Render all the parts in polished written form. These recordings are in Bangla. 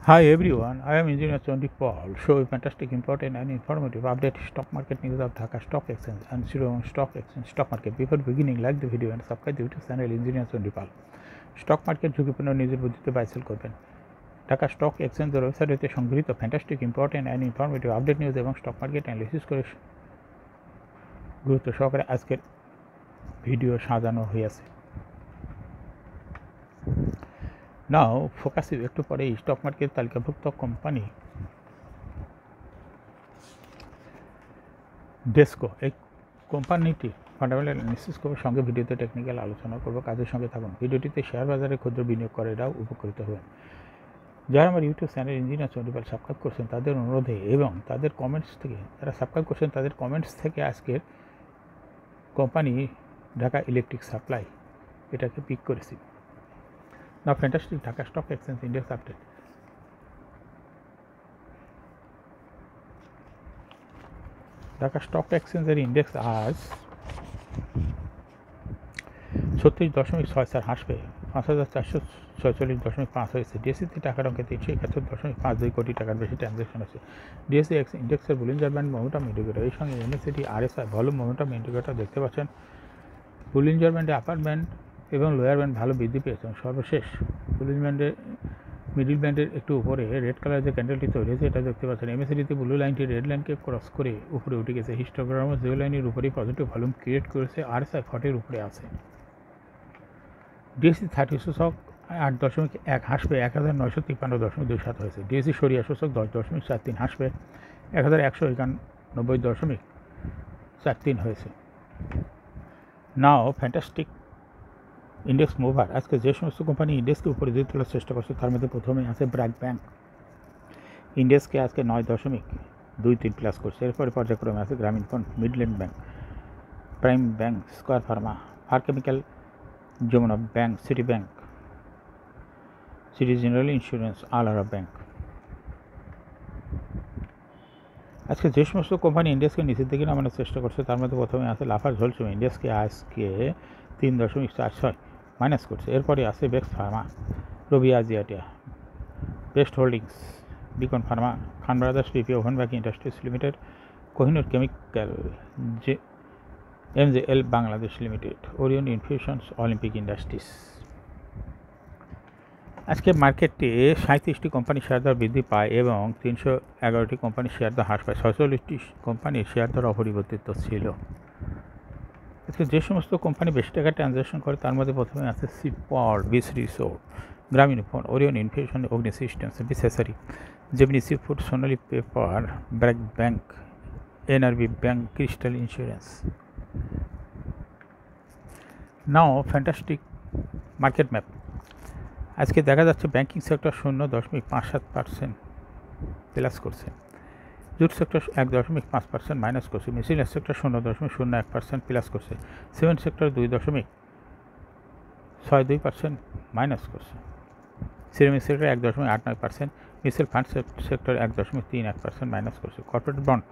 Hi everyone, I am Engineer Chondi Paul. Show a fantastic, important and informative update stock market news of Dhaka Stock Exchange and Shillong Stock Exchange stock market. Before beginning, like the video and subscribe the YouTube channel Engineer Chondi Paul. Stock market ঝুঁকিপূর্ণ নিজের বুদ্ধিতে বাই সেল করবেন। ঢাকা স্টক এক্সচেঞ্জের ওয়েবসাইটে সংগৃহীত fantastic, important and informative update news এবং স্টক মার্কেট অ্যানালিসিস করে গুরুত্ব সহকারে আজকের ভিডিও সাজানো হয়েছে। নাও ফোকাস একটু পরে স্টক মার্কেট তালিকাভুক্ত কোম্পানি ডেসকো, এই কোম্পানিটি ফান্ডামেন্টাল অ্যানালিসিস করবে, সঙ্গে ভিডিওতে টেকনিক্যাল আলোচনা করব। কাজের সঙ্গে থাকুন। ভিডিওটিতে শেয়ার বাজারে ক্ষুদ্র বিনিয়োগকারীরাও উপকৃত হবেন। যারা আমার ইউটিউব চ্যানেল ইঞ্জিনিয়ার চন্ডী পাল সাবস্ক্রাইব করছেন তাদের অনুরোধে এবং তাদের কমেন্টস থেকে, যারা সাবস্ক্রাইব করছেন তাদের কমেন্টস থেকে আজকের কোম্পানি ঢাকা ইলেকট্রিক সাপ্লাই এটাকে পিক করেছি। না fantastic Dhaka stock exchange index update. Dhaka stock এক্সচেঞ্জের ইন্ডেক্স আজ 36.64 হ্রাস পেয়ে 5,446.5 হয়েছে। ডিএসসিতে টাকার অঙ্কে 371.52 কোটি টাকার বেশি ট্রানজ্যাকশন হয়েছে। ডিএসসি ইন্ডেক্সের বুলিঞ্জার ব্যান্ড মোমেন্টাম ইন্ডিকেটর, এই সঙ্গে MSCD RSI volume momentum indicator দেখতে পাচ্ছেন। বুলিঞ্জার ব্যান্ডে আপার ব্যান্ড এবং লোয়ার ব্যান্ড ভালো বৃদ্ধি পেয়েছে। সর্বশেষ বুলিঞ্জ ব্যান্ডের মিডিল ব্যান্ডের একটু উপরে রেড কালার যে ক্যান্ডেলটি তৈরি হয়েছে এটা দেখতে পাচ্ছেন। এমএসিডিতে ব্লু লাইনটি রেড লাইনকে ক্রস করে উপরে উঠে গেছে। হিস্টোগ্রামও জিরো লাইনের উপরেই পজিটিভ ভলিউম ক্রিয়েট করেছে। আরএসআই 40-এর উপরে আছে। ডিএসসি 30 সূচক 8.1 হ্রাস পেয়ে 1953.27 হয়েছে। ডিএসসি সরিয়া সূচক 10.43 হ্রাস পেয়ে 1191.43 হয়েছে। নাও ফ্যান্টাস্টিক ইন্ডেক্স মুভার। আজকে যে সমস্ত কোম্পানি ইন্ডেক্সকে উপরে দিয়ে তোলার চেষ্টা করছে তার মধ্যে প্রথমে আছে ব্র্যাক ব্যাংক। ইন্ডেক্সকে আজকে 9.23 প্লাস করছে। এরপরে পর্যায়ক্রমে আছে Grameen Phone, Midland Bank, Prime Bank, Square Pharma, Far Chemical, Jamuna Bank, City Bank, City General Insurance, আল আরব ব্যাংক। আজকে যে সমস্ত কোম্পানি ইন্ডেক্সকে নিচের দিকে নামানোর চেষ্টা করছে তার মধ্যে প্রথমে আছে লাফার্জ হোলসেল। ইন্ডেক্সকে আজকে 3.46 মাইনাস করছে। এরপরে আছে বেক্স ফার্মা, রবি আজিয়াটিয়া, Best Holdings, Beacon Pharma, Khan Brothers, PP, ওভেন Bank Industries Limited, Kohinoor Chemical, MJL Bangladesh Limited, Orion Infusions, Olympic Industries. আজকে মার্কেটে 37টি কোম্পানির শেয়ার দর বৃদ্ধি পায় এবং 311টি কোম্পানির শেয়ার দর হ্রাস পায়। 46টি কোম্পানির শেয়ার দর অপরিবর্তিত ছিল। আজকে যে সমস্ত কোম্পানি বেশি টাকা ট্রানজ্যাকশন করে তার মধ্যে প্রথমে আছে সিপর, বিস Resort, Grameen Phone, Orion Infusion, Agni Systems, বিসেসারি, Gemini Sea Food, Sonali Paper, BRAC Bank, NRB Bank, Crystal Insurance. Now fantastic market map. আজকে দেখা যাচ্ছে ব্যাংকিং সেক্টর 0.57% প্লাস করছে। জুট সেক্টর 1.5% মাইনাস করছে। মেশিনারি সেক্টর 0.01% প্লাস করছে। সিমেন্ট সেক্টর 2.62% মাইনাস করছে। Ceramic sector 1.89%, mutual fund sector 1.31% minus করছে। Corporate bond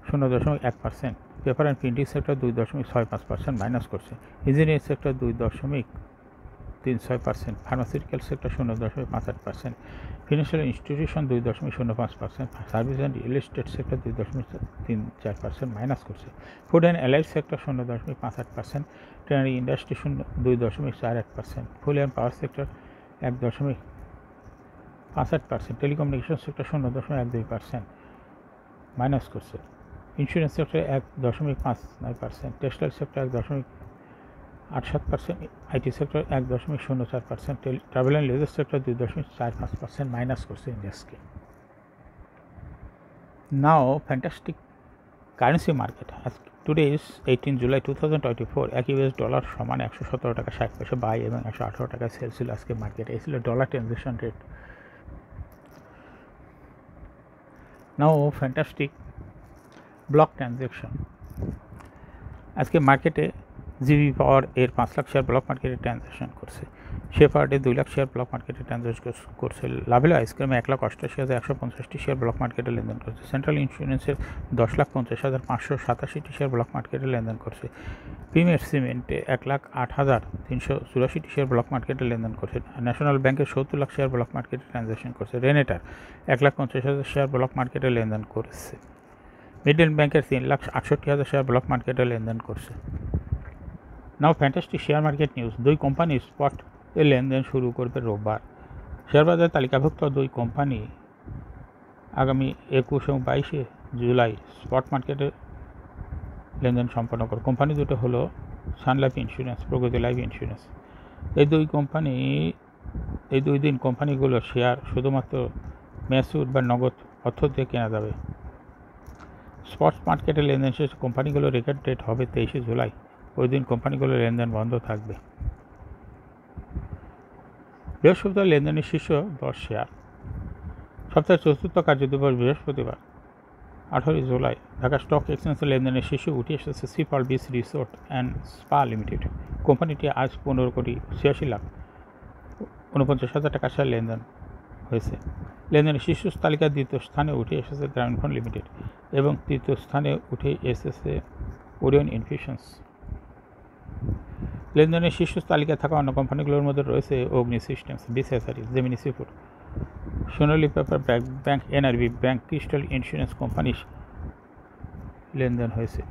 0.1%, paper and printing sector 2.65% minus করছে। Engineering sector 2.36%, pharmaceutical sector 0.58%, financial institution 2.05%, service and real estate sector 2.34% minus করছে। Food and allied sector 0.58%, tannery industry 2.48%, fuel and power sector 1.65%, telecommunication sector 0.12% minus করছে। Insurance sector 1.59%, textile sector 1.87%, IT sector 1.04%, travel and leisure sector 2.45% minus করছে ইন্ডেক্সকে। Now fantastic currency market. Today is 18 July 2024। এক ইউএস ডলার সমান 117 টাকা 60 পয়সা বাই এবং 118 টাকায় সেল ছিল আজকে মার্কেটে। এই ছিল ডলার ট্রানজ্যাকশন রেট। নাও ফ্যান্টাস্টিক ব্লক ট্রানজ্যাকশন। আজকে মার্কেটে জিবি পাওয়ার এর 5 লাখ শেয়ার ব্লক মার্কেটে ট্রানজ্যাকশন করছে। শেফার্ডে 2 লাখ শেয়ার ব্লক মার্কেটে ট্রানজ্যাকশন করছে। লাভেলো আইসক্রিমে 1,88,150টি শেয়ার ব্লক মার্কেটে লেনদেন করছে। সেন্ট্রাল ইন্স্যুরেন্সের 10,50,587টি শেয়ার ব্লক মার্কেটে লেনদেন করছে। প্রিমিয়ার সিমেন্টে 1,08,384টি শেয়ার ব্লক মার্কেটে লেনদেন করছে। ন্যাশনাল ব্যাংকের 70 লাখ শেয়ার ব্লক মার্কেটে ট্রানজ্যাকশন করছে। রেনেটার 1,50,000 শেয়ার ব্লক মার্কেটে লেনদেন করেছে। মিডল্যান্ড ব্যাংকের 3,68,000 শেয়ার ব্লক মার্কেটে লেনদেন করছে। Now fantastic share market news. 2 company spot এর লেনদেন শুরু করবে রোববার। শেয়ার বাজারে তালিকাভুক্ত 2 কোম্পানি আগামী 21 এবং 22 জুলাই স্পট মার্কেটে লেনদেন সম্পন্ন করবে। কোম্পানি দুটো হলো সান লাইফ ইন্স্যুরেন্স, প্রগতি লাইফ ইন্স্যুরেন্স। এই দুই দিন কোম্পানিগুলোর শেয়ার শুধুমাত্র ম্যাচিউর বা নগদ অর্থ দিয়ে কেনা যাবে। স্পট মার্কেটে লেনদেন শেষে কোম্পানিগুলোর রেকর্ড ডেট হবে 23 জুলাই। ওই দিন কোম্পানিগুলোর লেনদেন বন্ধ থাকবে। বৃহস্পতিবার লেনদেনের শীর্ষ 10 শেয়ার। সপ্তাহের চতুর্থ কার্যদিবস বৃহস্পতিবার 18 জুলাই ঢাকা স্টক এক্সচেঞ্জের লেনদেনের শীর্ষে উঠে এসেছে Sea Pearl Beach Resort and Spa Limited. কোম্পানিটি আজ 15,86,49,000 টাকা শেয়ার লেনদেন হয়েছে। লেনদেনের শীর্ষ তালিকার দ্বিতীয় স্থানে উঠে এসেছে গ্রামীণফোন লিমিটেড এবং তৃতীয় স্থানে উঠে এসেছে ওরিয়ন ইনফিউশনস। লেনদেনের শীর্ষ তালিকায় থাকা অন্য কোম্পানিগুলোর মধ্যে রয়েছে অগ্নি সিস্টেমস, বিসিএসআরই, Gemini Seafood, Sonali Paper, BRAC Bank, NRB Bank, Crystal Insurance Company লেনদেন হয়েছে।